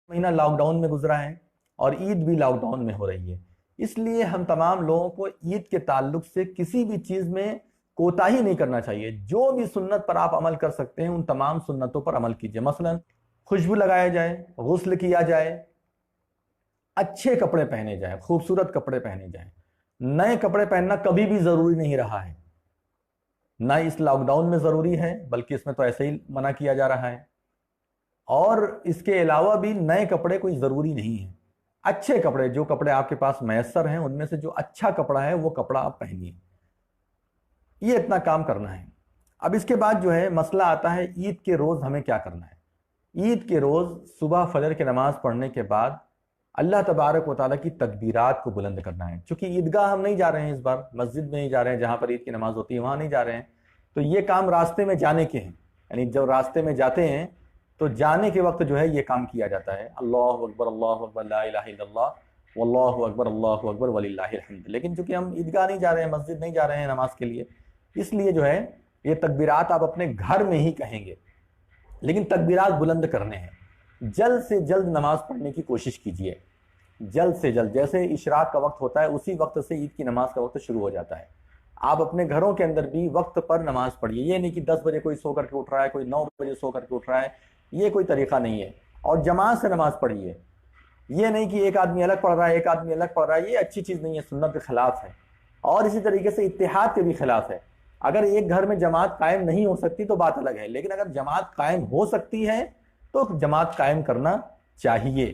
مہینہ lock down میں گزرا ہے اور عید بھی لاک ڈاؤن میں ہو رہی ہے، اس لیے ہم تمام لوگوں کو عید کے تعلق سے کسی بھی چیز میں کوتاہی نہیں کرنا چاہیے۔ جو بھی سنت پر آپ عمل کر سکتے ہیں ان تمام سنتوں پر عمل کیجئے۔ مثلا خوشبو لگایا جائے، غسل کیا جائے، اچھے کپڑے پہنے جائیں، خوبصورت کپڑے پہنے جائیں۔ نئے کپڑے پہننا کبھی بھی ضروری نہیں رہا ہے، نہ اس لاک ڈاؤن میں ضروری ہے بلکہ اس میں تو ایسے ہی منع کیا جا رہا ہے، اور اس کے علاوہ بھی نئے کپڑے کوئی ضروری نہیں ہیں۔ اچھے کپڑے، جو کپڑے آپ کے پاس میسر ہیں ان میں سے جو اچھا کپڑا ہے وہ کپڑا آپ پہنیے، یہ اتنا کام کرنا ہے۔ اب اس کے بعد جو ہے مسئلہ آتا ہے عید کے روز ہمیں کیا کرنا ہے۔ عید کے روز صبح فجر کی نماز پڑھنے کے بعد اللہ تبارک و تعالیٰ کی تکبیرات کو بلند کرنا ہے۔ چونکہ عیدگاہ ہم نہیں جا رہے ہیں، اس بار مسجد میں نہیں جا رہے ہیں جہاں پر عید کی نماز ہوتی ہے، وہاں نہیں جا رہے ہیں، تو یہ کام راستے میں جانے کے ہیں، یعنی جب راستے میں جاتے ہیں تو جانے کے وقت جو ہے یہ کام کیا جاتا ہے، اللہ اکبر لا الہ الا اللہ واللہ اکبر وللہ الحمد۔ لیکن چونکہ ہم عیدگاہ نہیں جا رہے ہیں، مسجد نہیں جا رہے ہیں نماز کے لیے، اس لیے جو ہے یہ تکبیرات آپ اپنے گھر میں ہی کہیں گے، لیکن تکبیرات بلند کرنے ہیں۔ جلد سے جلد نماز پڑھنے کی کوشش کیجیے، جلد سے جلد، جیسے اشراق کا وقت ہوتا ہے اسی وقت سے عید کی نماز کا وقت شروع ہو جاتا ہے۔ آپ اپنے گھروں کے اندر بھی وقت پر نماز پڑھیے، یہ نہیں کہ 10 بجے کوئی سو کر کے اٹھ رہا ہے، کوئی 9 بجے سو کر کے اٹھ رہا ہے، یہ کوئی طریقہ نہیں ہے۔ اور جماعت سے نماز پڑھیے، یہ نہیں کہ ایک آدمی الگ پڑھ رہا ہے ایک آدمی الگ پڑھ رہا ہے، یہ اچھی چیز نہیں ہے، سنت کے خلاف ہے، اور اسی طریقے سے اتحاد کے بھی خلاف ہے۔ اگر ایک گھر میں جماعت قائم نہیں ہو سکتی تو بات الگ ہے، لیکن اگر جماعت قائم ہو سکتی ہے تو جماعت قائم کرنا چاہیے،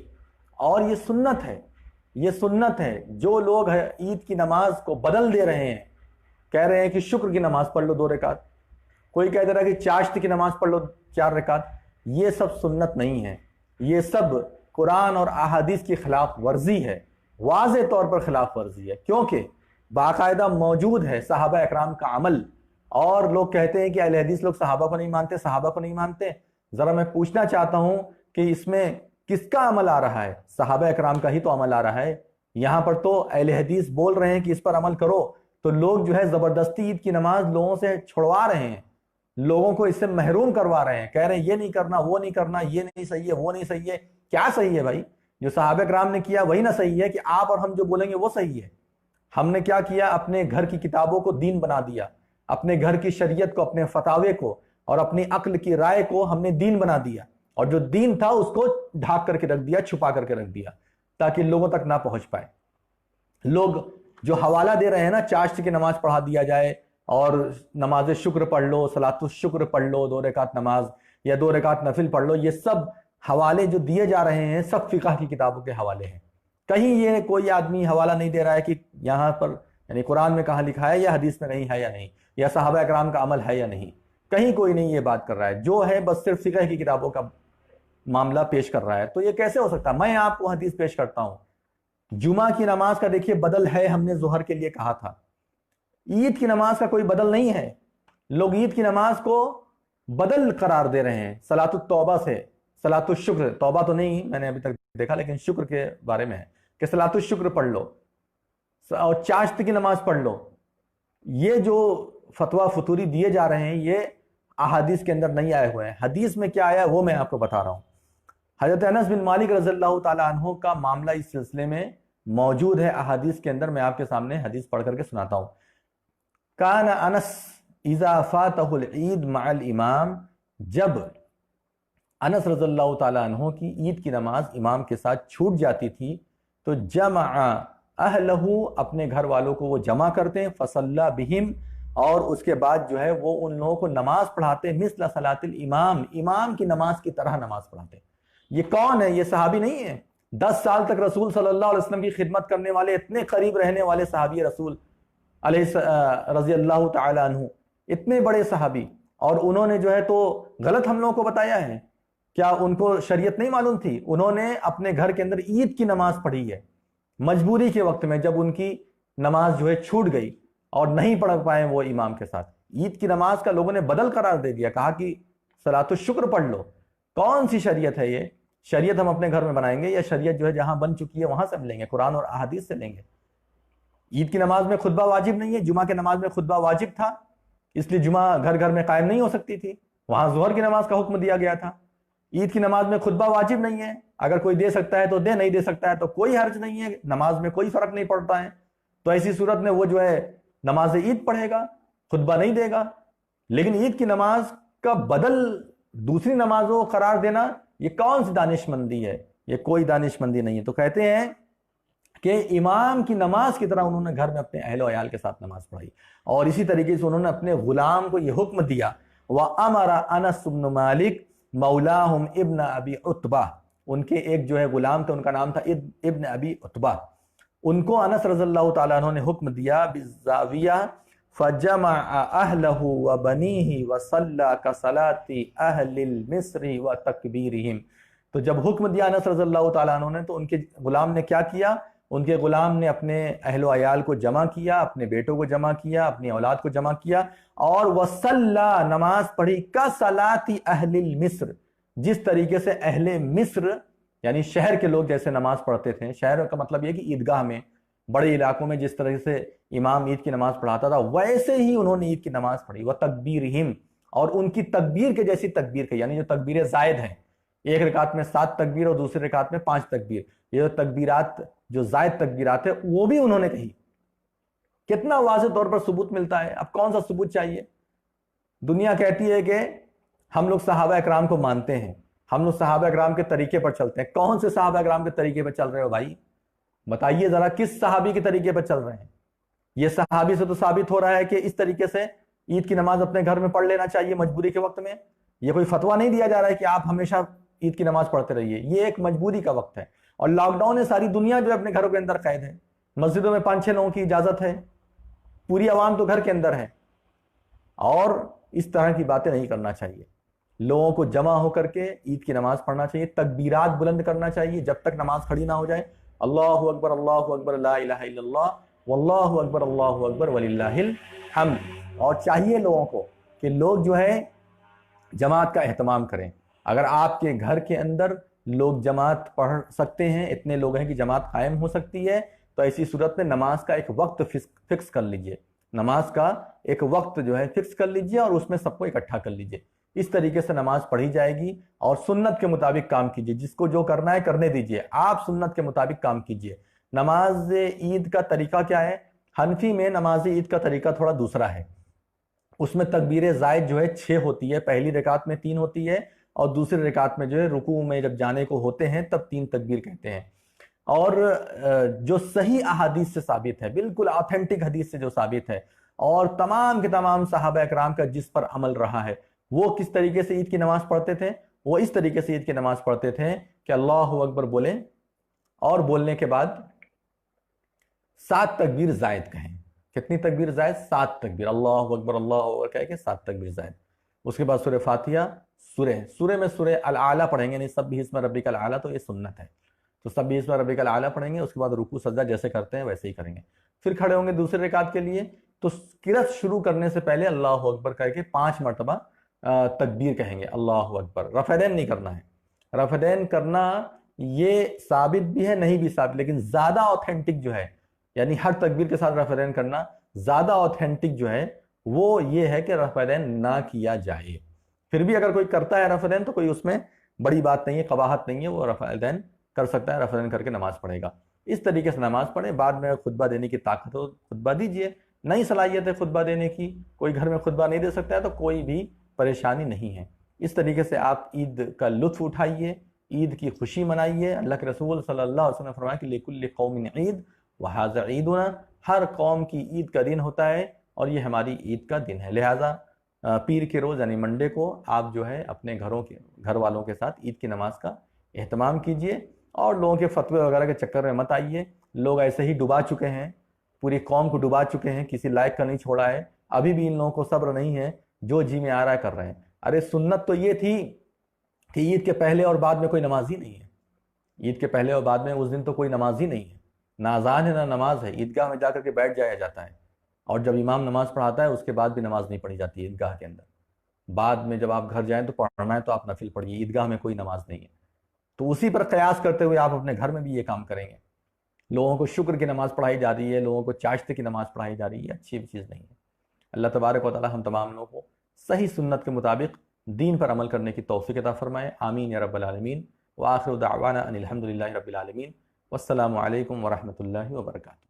اور یہ سنت ہے، یہ سنت ہے۔ جو لوگ عید کی نماز کو بدل دے رہے ہیں، کہہ رہے ہیں کہ شکر کی نماز پڑھ لو 2 رکعت، کوئی کہہ دے رہا ہے کہ چاشت کی نماز پڑھ لو 4 رکعت، یہ سب سنت نہیں ہے، یہ سب قرآن اور احادیث کی خلاف ورزی ہے، واضح طور پر خلاف ورزی ہے، کیونکہ باقاعدہ موجود ہے صحابہ اکرام کا عمل، اور لوگ کہتے ہیں کہ اہل حدیث لوگ صحابہ کو نہیں مانتے، صحابہ کو نہیں مانتے۔ ذرا میں پوچھنا چاہتا ہوں کہ اس میں کس کا عمل آ رہا ہے؟ صحابہ اکرام کا ہی تو عمل آ رہا ہے۔ یہاں پر تو اہل حدیث بول رہے ہیں کہ اس پر عمل کرو، تو لوگ جو ہے زبردستی عید کی نماز لوگوں سے چھڑوا رہے ہیں، لوگوں کو اس سے محروم کروا رہے ہیں، کہہ رہے ہیں یہ نہیں کرنا، وہ نہیں کرنا، یہ نہیں صحیح ہے، وہ نہیں صحیح ہے۔ کیا صحیح ہے بھائی؟ جو صحابہ کرام نے کیا وہی نہ صحیح ہے، کہ آپ اور ہم جو بولیں گے وہ صحیح ہے؟ ہم نے کیا کیا؟ اپنے گھر کی کتابوں کو دین بنا دیا، اپنے گھر کی شریعت کو، اپنے فتاوے کو اور اپنی عقل کی رائے کو ہم نے دین بنا دیا، اور جو دین تھا اس کو ڈھانک کر کے رکھ دیا، چھپا کر کے رکھ دیا، تاکہ لوگوں تک نہ پہنچ پائے۔ لوگ جو حوالہ دے رہے ہیں نا، چاشت کی نماز پڑھا دیا جائے اور نماز شکر پڑھ لو، صلاۃ الشکر پڑھ لو 2 رکعت نماز، یا 2 رکعت نفل پڑھ لو، یہ سب حوالے جو دیے جا رہے ہیں سب فقہ کی کتابوں کے حوالے ہیں۔ کہیں یہ کوئی آدمی حوالہ نہیں دے رہا ہے کہ یہاں پر یعنی قرآن میں کہاں لکھا ہے، یا حدیث میں کہیں ہے یا نہیں، یا صحابہ اکرام کا عمل ہے یا نہیں، کہیں کوئی نہیں یہ بات کر رہا ہے، جو ہے بس صرف فقہ کی کتابوں کا معاملہ پیش کر رہا ہے۔ تو یہ کیسے ہو سکتا ہے؟ میں آپ کو حدیث پیش کرتا ہوں، جمعہ کی نماز کا دیکھیے بدل ہے، ہم نے ظہر کے لیے کہا تھا۔ عید کی نماز کا کوئی بدل نہیں ہے، لوگ عید کی نماز کو بدل قرار دے رہے ہیں صلاۃ التوبہ سے، صلاۃ الشکر، توبہ تو نہیں میں نے ابھی تک دیکھا، لیکن شکر کے بارے میں ہے کہ صلاۃ الشکر پڑھ لو اور چاشت کی نماز پڑھ لو۔ یہ جو فتویٰ فطوری دیے جا رہے ہیں یہ احادیث کے اندر نہیں آئے ہوئے ہیں۔ حدیث میں کیا آیا ہے وہ میں آپ کو بتا رہا ہوں۔ حضرت انس بن مالک رضی اللہ تعالیٰ عنہ کا معاملہ اس سلسلے میں موجود ہے احادیث کے اندر، میں آپ کے سامنے حدیث پڑھ کر کے سناتا ہوں۔ کان انس اذا فاتہ العید مع الامام، جب انس رضی اللہ تعالیٰ عنہ کی عید کی نماز امام کے ساتھ چھوٹ جاتی تھی تو جمع اہلہ، اپنے گھر والوں کو وہ جمع کرتے ہیں، فصلی بہم، اور اس کے بعد جو ہے وہ ان لوگوں کو نماز پڑھاتے مثل صلاۃ الامام، امام کی نماز کی طرح نماز پڑھاتے۔ یہ کون ہے؟ یہ صحابی نہیں ہے، 10 سال تک رسول صلی اللہ علیہ وسلم کی خدمت کرنے والے، اتنے قریب رہنے والے صحابی رسول علیہ رضی اللہ تعالی عنہ، اتنے بڑے صحابی، اور انہوں نے جو ہے تو غلط ہم لوگوں کو بتایا ہے؟ کیا ان کو شریعت نہیں معلوم تھی؟ انہوں نے اپنے گھر کے اندر عید کی نماز پڑھی ہے مجبوری کے وقت میں، جب ان کی نماز جو ہے چھوٹ گئی اور نہیں پڑھ پائے وہ امام کے ساتھ۔ عید کی نماز کا لوگوں نے بدل قرار دے دیا، کہا کہ صلاۃ الشکر پڑھ لو۔ کون سی شریعت ہے یہ؟ شریعت ہم اپنے گھر میں بنائیں گے، یا شریعت جو ہے جہاں بن چکی ہے وہاں سے ہم لیں گے، قرآن اور احادیث سے لیں گے؟ عید کی نماز میں خطبہ واجب نہیں ہے، جمعہ کی نماز میں خطبہ واجب تھا، اس لیے جمعہ گھر گھر میں قائم نہیں ہو سکتی تھی، وہاں ظہر کی نماز کا حکم دیا گیا تھا۔ عید کی نماز میں خطبہ واجب نہیں ہے، اگر کوئی دے سکتا ہے تو دے، نہیں دے سکتا ہے تو کوئی حرج نہیں ہے، نماز میں کوئی فرق نہیں پڑتا ہے، تو ایسی صورت میں وہ جو ہے نماز عید پڑھے گا، خطبہ نہیں دے گا۔ لیکن عید کی نماز کا بدل دوسری نمازوں قرار دینا یہ کون سی دانش مندی ہے؟ یہ کوئی دانش مندی نہیں ہے۔ تو کہتے ہیں کہ امام کی نماز کی طرح انہوں نے گھر میں اپنے اہل و عیال کے ساتھ نماز پڑھائی، اور اسی طریقے سے انہوں نے اپنے غلام کو یہ حکم دیا، وَأَمَرَ أَنَسُ بْنُ مَالِكَ مَوْلَاهُمْ ابن ابی عتبہ، ان کے ایک جو ہے غلام تھے، ان کا نام تھا ابن ابی عتبہ، ان کو انس رضی اللہ تعالیٰ عنہ نے حکم دیا بالزاویہ فجمع اہلہ وبنیہ وصلی کصلاۃ اہل المصر وتکبیرہم۔ تو جب حکم دیا انس رضی اللہ تعالیٰ عنہ نے تو ان کے غلام نے کیا کیا؟ ان کے غلام نے اپنے اہل و عیال کو جمع کیا، اپنے بیٹوں کو جمع کیا، اپنی اولاد کو جمع کیا، اور وصلی نماز پڑھی کصلاۃ اہل المصر، جس طریقے سے اہل مصر یعنی شہر کے لوگ جیسے نماز پڑھتے تھے، شہر کا مطلب یہ کہ عیدگاہ میں بڑے علاقوں میں جس طرح سے امام عید کی نماز پڑھاتا تھا ویسے ہی انہوں نے عید کی نماز پڑھی، وتکبیرہم، اور ان کی تکبیر کے جیسی تکبیر کی، یعنی جو تکبیر زائد ہیں، ایک رکعت میں 7 تکبیر اور دوسری رکعت میں 5 تکبیر، یہ جو تکبیرات جو زائد تکبیرات ہیں وہ بھی انہوں نے کہی۔ کتنا واضح طور پر ثبوت ملتا ہے، اب کون سا ثبوت چاہیے؟ دنیا کہتی ہے کہ ہم لوگ صحابہ اکرام کو مانتے ہیں، ہم لوگ صحابہ اکرام کے طریقے پر چلتے ہیں۔ کون سے صحابہ اکرام کے طریقے پر چل رہے ہو بھائی؟ بتائیے ذرا، کس صحابی کے طریقے پر چل رہے ہیں؟ یہ صحابی سے تو ثابت ہو رہا ہے کہ اس طریقے سے عید کی نماز اپنے گھر میں پڑھ لینا چاہیے مجبوری کے وقت میں۔ یہ کوئی فتویٰ نہیں دیا جا رہا ہے کہ آپ ہمیشہ عید کی نماز پڑھتے رہیے، یہ ایک مجبوری کا وقت ہے، اور لاک ڈاؤن ہے، ساری دنیا جو ہے اپنے گھروں کے اندر قید ہے، مسجدوں میں 5-6 لوگوں کی اجازت ہے، پوری عوام تو گھر کے اندر ہے، اور اس طرح کی باتیں نہیں کرنا چاہیے۔ لوگوں کو جمع ہو کر کے عید کی نماز پڑھنا چاہیے، تکبیرات بلند کرنا چاہیے جب تک نماز کھڑی نہ ہو جائے، اللہ اکبر لا الہ الا اللہ واللہ اکبر وللہ الحمد۔ اور چاہیے لوگوں کو کہ لوگ جو ہے جماعت کا اہتمام کریں۔ اگر آپ کے گھر کے اندر لوگ جماعت پڑھ سکتے ہیں، اتنے لوگ ہیں کہ جماعت قائم ہو سکتی ہے، تو ایسی صورت میں نماز کا ایک وقت فکس کر لیجئے، نماز کا ایک وقت جو ہے فکس کر لیجئے اور اس میں سب کو اکٹھا کر لیجئے۔ اس طریقے سے نماز پڑھی جائے گی، اور سنت کے مطابق کام کیجئے، جس کو جو کرنا ہے کرنے دیجئے، آپ سنت کے مطابق کام کیجئے۔ نماز عید کا طریقہ کیا ہے؟ حنفی میں نماز عید کا طریقہ تھوڑا دوسرا ہے، اس میں تکبیر زائد جو ہے 6 ہوتی ہے، پہلی رکعت میں 3 ہوتی ہے، اور دوسری رکعت میں جو ہے رکوع میں جب جانے کو ہوتے ہیں تب 3 تکبیر کہتے ہیں۔ اور جو صحیح احادیث سے ثابت ہے، بالکل آتھینٹک حدیث سے جو ثابت ہے، اور تمام کے تمام صحابہ اکرام کا جس پر عمل رہا ہے، وہ کس طریقے سے عید کی نماز پڑھتے تھے؟ وہ اس طریقے سے عید کی نماز پڑھتے تھے کہ اللہ اکبر بولیں، اور بولنے کے بعد 7 تکبیر زائد کہیں۔ کتنی تکبیر زائد؟ 7 تکبیر، اللہ اکبر کہہ کے 7 تکبیر زائد۔ اس کے بعد سورہ فاتحہ، سورہ میں سورہ الاعلیٰ پڑھیں گے، نہیں سبح اسم ربک الاعلیٰ، تو یہ سنت ہے، تو سبح اسم ربک الاعلیٰ پڑھیں گے، اس کے بعد رکوع سجدہ جیسے کرتے ہیں ویسے ہی کریں گے، پھر کھڑے ہوں گے دوسرے رکعت کے لیے، تو قرأت شروع کرنے سے پہلے اللہ اکبر کہہ کے 5 مرتبہ تکبیر کہیں گے، اللہ اکبر۔ رفع دین نہیں کرنا ہے، رفع دین کرنا یہ ثابت بھی ہے نہیں بھی ثابت، لیکن زیادہ آتھینٹک جو ہے، یعنی ہر تکبیر کے ساتھ رفع دین کرنا زیادہ آتھینٹک جو ہے وہ یہ ہے کہ رفع دین نہ کیا جائے۔ پھر بھی اگر کوئی کرتا ہے رفع دین تو کوئی اس میں بڑی بات نہیں ہے، قباحت نہیں ہے، وہ رفع دین کر سکتا ہے، رفع دین کر کے نماز پڑھے گا۔ اس طریقے سے نماز پڑھیں، بعد میں خطبہ دینے کی طاقت ہو خطبہ دیجئے، نہیں صلاحیت ہے خطبہ دینے کی، کوئی گھر میں خطبہ نہیں دے سکتا ہے تو کوئی بھی پریشانی نہیں ہے۔ اس طریقے سے آپ عید کا لطف اٹھائیے، عید کی خوشی منائیے۔ اللہ کے رسول صلی اللہ علیہ وسلم نے فرمایا کہ لِكُلِّ قَوْمٍ عید وَهَذَا عِيدُنَا، ہر قوم کی عید کا دن ہوتا ہے اور یہ ہماری عید کا دن ہے، لہٰذا پیر کے روز یعنی منڈے کو آپ جو ہے اپنے گھر والوں کے ساتھ عید کی نماز کا اہتمام کیجئے، اور لوگوں کے فتوے وغیرہ کے چکر میں مت آئیے۔ لوگ ایسے ہی ڈبا چکے ہیں، پوری قوم کو ڈبا چکے ہیں، کسی لائق کا نہیں چھوڑا ہے، ابھی بھی ان لوگوں کو صبر نہیں ہے، جو جی میں آ رہا ہے کر رہے ہیں۔ ارے سنت تو یہ تھی کہ عید کے پہلے اور بعد میں کوئی نماز ہی نہیں ہے، عید کے پہلے اور بعد میں اس دن تو کوئی نماز ہی نہیں ہے، نہ اذان ہے نہ نماز ہے، عیدگاہ میں جا کر کے بیٹھ جایا جاتا ہے، اور جب امام نماز پڑھاتا ہے اس کے بعد بھی نماز نہیں پڑھی جاتی عیدگاہ کے اندر، بعد میں جب آپ گھر جائیں تو پڑھنا ہے تو آپ نفل پڑھیے، عیدگاہ میں کوئی نماز نہیں ہے۔ تو اسی پر قیاس کرتے ہوئے آپ اپنے گھر میں بھی یہ کام کریں گے، لوگوں کو شکر کی نماز پڑھائی جا رہی ہے، لوگوں کو چاشتے کی نماز پڑھائی جا رہی ہے، اچھی چیز نہیں ہے۔ اللہ تبارک و تعالی ہم تمام لوگوں کو صحیح سنت کے مطابق دین پر عمل کرنے کی توفیق عطا فرمائے، آمین یا رب العالمین۔ وآخر دعوانا ان الحمد للہ رب العالمین، والسلام علیکم ورحمۃ اللہ وبرکاتہ۔